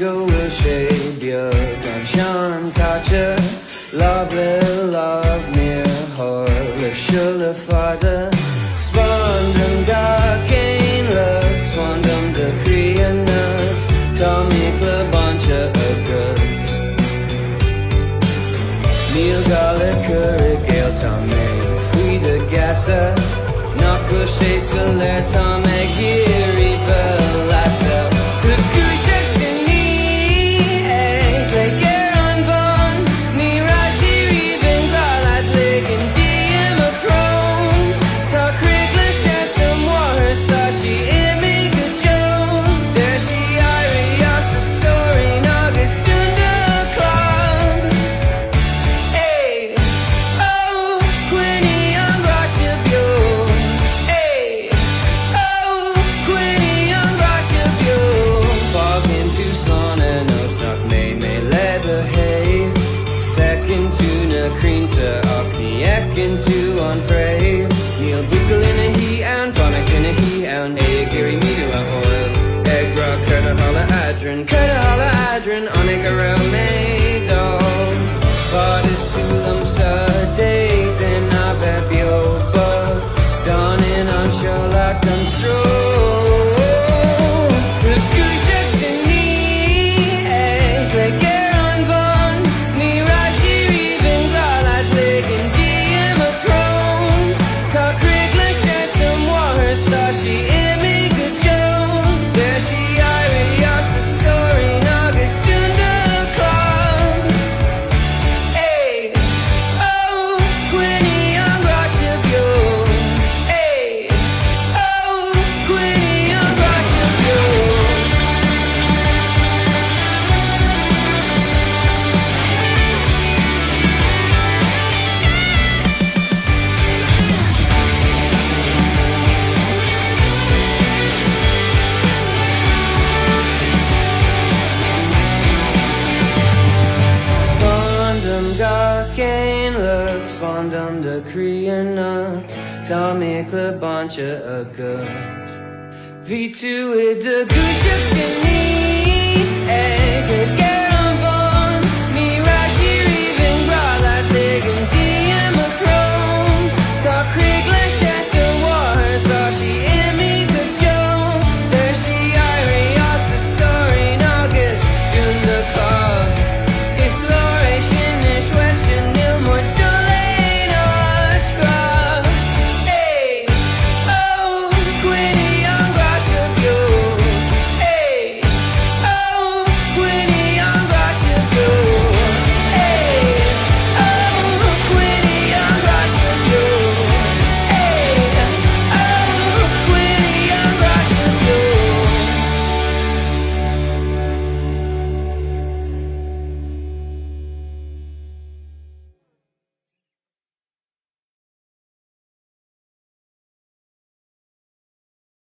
will shape your charm catcher. Love near håller skulle fader. Spandum gaken look, spandum the Korean nut. Tommy Klabancha a good. Neil Gala Kurigale Tommy Frida Gassa. Nakku Shesala Tommy Giri Velasa. Krinta Akni Ekin on Frey Neil Buckle in a he and Phonic in a he and Gary Meadow oil Egg rock Curta holla adrin on a garel dog Fadis Sulam sa day then Avebio but Dawning on Sherlock and Stroll Spandum the Korean nut Tommy Klabancha a good V2 it the goose sini egg